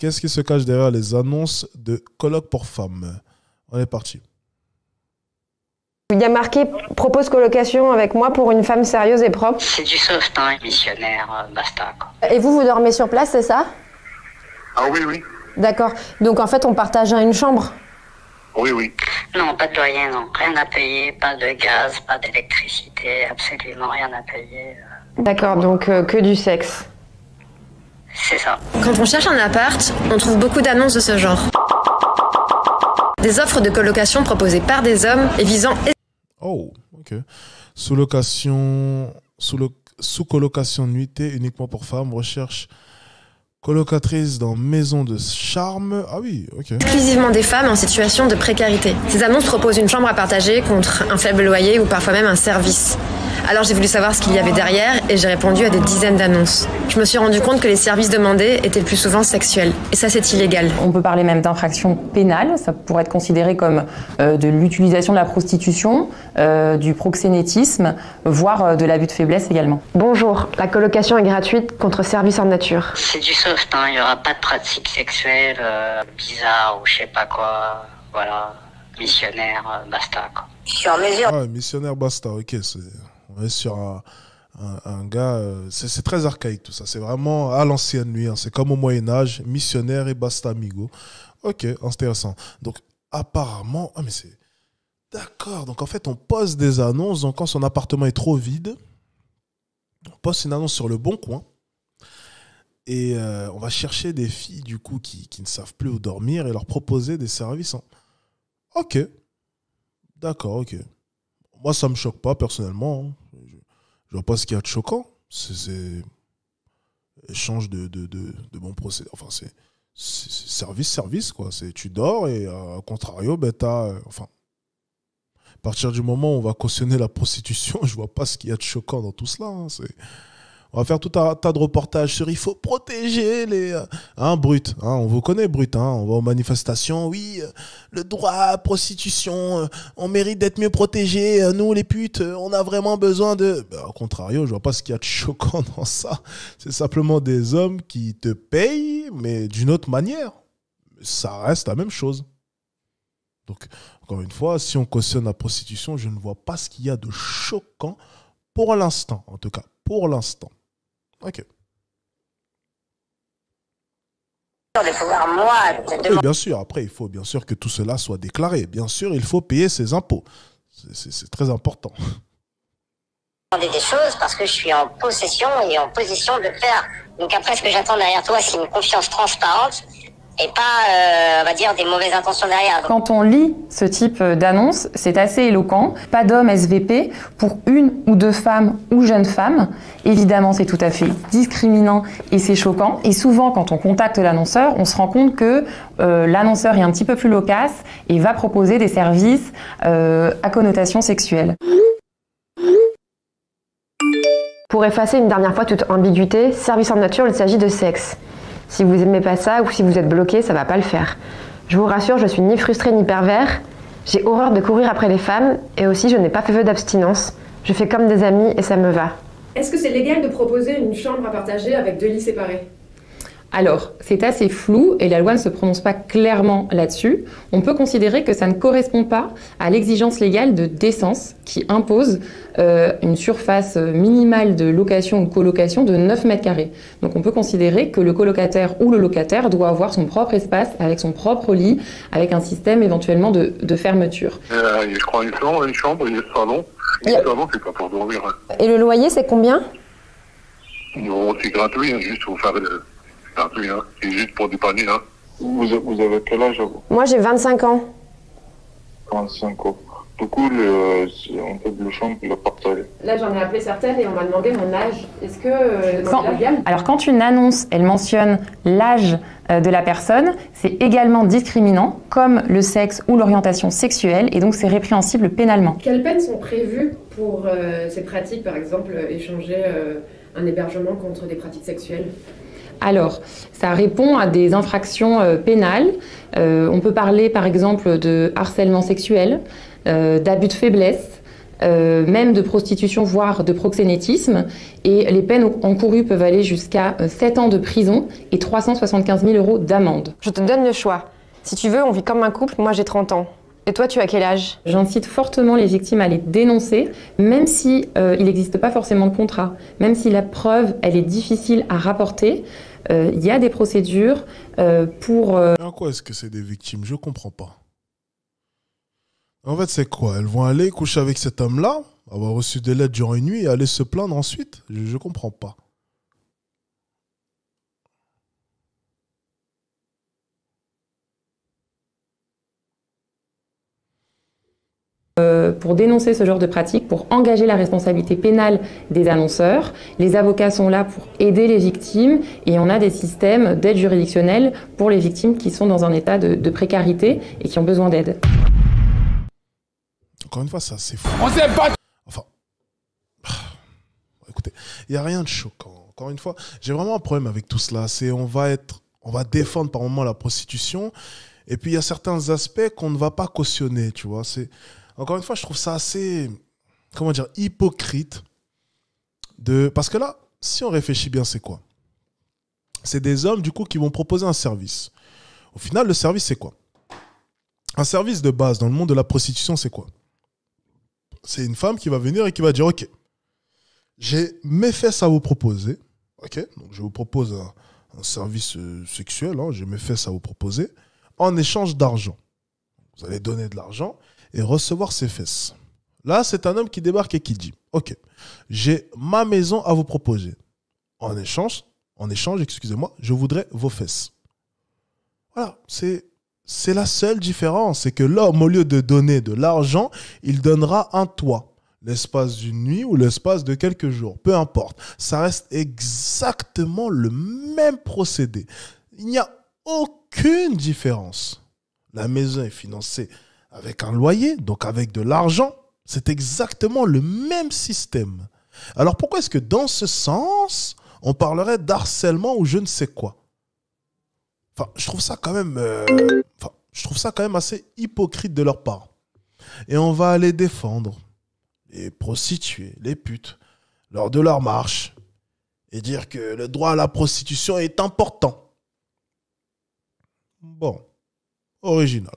Qu'est-ce qui se cache derrière les annonces de colloques pour femmes? On est parti. Il y a marqué « Propose colocation avec moi pour une femme sérieuse et propre ». C'est du soft, hein, missionnaire, basta, quoi. Et vous dormez sur place, c'est ça? Ah oui, oui. D'accord. Donc en fait, on partage une chambre? Oui, oui. Non, pas de loyer, non. Rien à payer, pas de gaz, pas d'électricité, absolument rien à payer. D'accord, donc que du sexe. C'est ça. Quand on cherche un appart, on trouve beaucoup d'annonces de ce genre. Des offres de colocation proposées par des hommes et visant... Oh, ok. Sous-colocation nuitée uniquement pour femmes, recherche colocatrice dans maison de charme. Ah oui, ok. exclusivement des femmes en situation de précarité. Ces annonces proposent une chambre à partager contre un faible loyer ou parfois même un service. Alors j'ai voulu savoir ce qu'il y avait derrière et j'ai répondu à des dizaines d'annonces. Je me suis rendu compte que les services demandés étaient le plus souvent sexuels. Et ça, c'est illégal. On peut parler même d'infraction pénale. Ça pourrait être considéré comme de l'utilisation de la prostitution, du proxénétisme, voire de l'abus de faiblesse également. Bonjour, la colocation est gratuite contre service en nature. C'est du soft, hein. Il n'y aura pas de pratique sexuelle bizarre ou je sais pas quoi. Voilà. Missionnaire, basta, quoi. Je suis en mesure. Ah, missionnaire basta, ok. On est sur un gars... c'est très archaïque tout ça. C'est vraiment à l'ancienne nuit. Hein. C'est comme au Moyen-Âge. Missionnaire et basta, amigo. Ok, intéressant. Donc, apparemment... Ah, mais c'est... D'accord. Donc, en fait, on pose des annonces. Donc, quand son appartement est trop vide, on poste une annonce sur le Bon Coin. Et on va chercher des filles, du coup, qui ne savent plus où dormir et leur proposer des services. Hein. Ok. D'accord, ok. Moi, ça me choque pas, personnellement. Hein. Je vois pas ce qu'il y a de choquant. C'est échange de bons procédés. Enfin, c'est service, quoi. Tu dors et, à contrario, ben, enfin, à partir du moment où on va cautionner la prostitution, je vois pas ce qu'il y a de choquant dans tout cela. Hein. On va faire tout un tas de reportages sur il faut protéger les... Brut, on vous connaît, Brut. On va aux manifestations, oui, le droit à la prostitution, on mérite d'être mieux protégés. Nous, les putes, on a vraiment besoin de... Au contrario, je vois pas ce qu'il y a de choquant dans ça. C'est simplement des hommes qui te payent, mais d'une autre manière. Ça reste la même chose. Donc, encore une fois, si on cautionne la prostitution, je ne vois pas ce qu'il y a de choquant pour l'instant, en tout cas, pour l'instant. Ok. Oui, bien sûr. Après, il faut bien sûr que tout cela soit déclaré. Bien sûr, il faut payer ses impôts. C'est très important. Des choses parce que je suis en possession et en position de le faire. Donc après, ce que j'attends derrière toi, c'est une confiance transparente et pas, on va dire, des mauvaises intentions derrière. Quand on lit ce type d'annonce, c'est assez éloquent. Pas d'homme SVP pour une ou deux femmes ou jeunes femmes. Évidemment, c'est tout à fait discriminant et c'est choquant. Et souvent, quand on contacte l'annonceur, on se rend compte que l'annonceur est un petit peu plus loquace et va proposer des services à connotation sexuelle. Pour effacer une dernière fois toute ambiguïté, service en nature, il s'agit de sexe. Si vous aimez pas ça ou si vous êtes bloqué, ça va pas le faire. Je vous rassure, je suis ni frustrée ni pervers. J'ai horreur de courir après les femmes et aussi je n'ai pas fait vœu d'abstinence. Je fais comme des amis et ça me va. Est-ce que c'est légal de proposer une chambre à partager avec 2 lits séparés ? Alors, c'est assez flou et la loi ne se prononce pas clairement là-dessus. On peut considérer que ça ne correspond pas à l'exigence légale de décence qui impose une surface minimale de location ou colocation de 9 mètres carrés. Donc on peut considérer que le colocataire ou le locataire doit avoir son propre espace avec son propre lit, avec un système éventuellement de fermeture. Je crois une chambre, il y a le salon. Le salon, c'est pas pour dormir. Et le loyer, c'est combien ? Non, c'est gratuit, juste pour faire gratuit, c'est juste pour dépanner. Vous avez quel âge, vous ? Moi, j'ai 25 ans. 25 ans. Du coup, on peut le chambre le partager. Là, j'en ai appelé certaines et on m'a demandé mon âge. Est-ce que c'est légal ? Alors, quand une annonce, elle mentionne l'âge de la personne, c'est également discriminant, comme le sexe ou l'orientation sexuelle, et donc c'est répréhensible pénalement. Quelles peines sont prévues pour ces pratiques, par exemple, échanger un hébergement contre des pratiques sexuelles ? Alors, ça répond à des infractions pénales. On peut parler par exemple de harcèlement sexuel, d'abus de faiblesse, même de prostitution, voire de proxénétisme. Et les peines encourues peuvent aller jusqu'à 7 ans de prison et 375 000 € d'amende. Je te donne le choix. Si tu veux, on vit comme un couple, moi j'ai 30 ans. Et toi, tu as quel âge? J'incite fortement les victimes à les dénoncer, même si il n'existe pas forcément de contrat, même si la preuve elle est difficile à rapporter. Il y a des procédures pour... En quoi est-ce que c'est des victimes? Je comprends pas. En fait, c'est quoi? Elles vont aller coucher avec cet homme-là, avoir reçu des lettres durant une nuit et aller se plaindre ensuite? Je comprends pas. Pour dénoncer ce genre de pratique, pour engager la responsabilité pénale des annonceurs. Les avocats sont là pour aider les victimes et on a des systèmes d'aide juridictionnelle pour les victimes qui sont dans un état de précarité et qui ont besoin d'aide. Encore une fois, ça c'est fou. On sait pas. Enfin, écoutez, il n'y a rien de choquant. Encore une fois, j'ai vraiment un problème avec tout cela. C'est on va défendre par moment la prostitution et puis il y a certains aspects qu'on ne va pas cautionner, tu vois. Encore une fois, je trouve ça assez, comment dire, hypocrite. Parce que là, si on réfléchit bien, c'est quoi? C'est des hommes, du coup, qui vont proposer un service. Au final, le service, c'est quoi? Un service de base dans le monde de la prostitution, c'est quoi? C'est une femme qui va venir et qui va dire, OK, j'ai mes fesses à vous proposer. OK, donc je vous propose un service sexuel. Hein, j'ai mes fesses à vous proposer en échange d'argent. Vous allez donner de l'argent et recevoir ses fesses. Là, c'est un homme qui débarque et qui dit, OK, j'ai ma maison à vous proposer. En échange, excusez-moi, je voudrais vos fesses. Voilà, c'est la seule différence. C'est que l'homme, au lieu de donner de l'argent, il donnera un toit. L'espace d'une nuit ou l'espace de quelques jours. Peu importe. Ça reste exactement le même procédé. Il n'y a aucune différence. La maison est financée avec un loyer, donc avec de l'argent. C'est exactement le même système. Alors pourquoi est-ce que dans ce sens, on parlerait d'harcèlement ou je ne sais quoi? Enfin, je trouve ça quand même assez hypocrite de leur part. Et on va aller défendre les prostituées, les putes, lors de leur marche, et dire que le droit à la prostitution est important. Bon, original.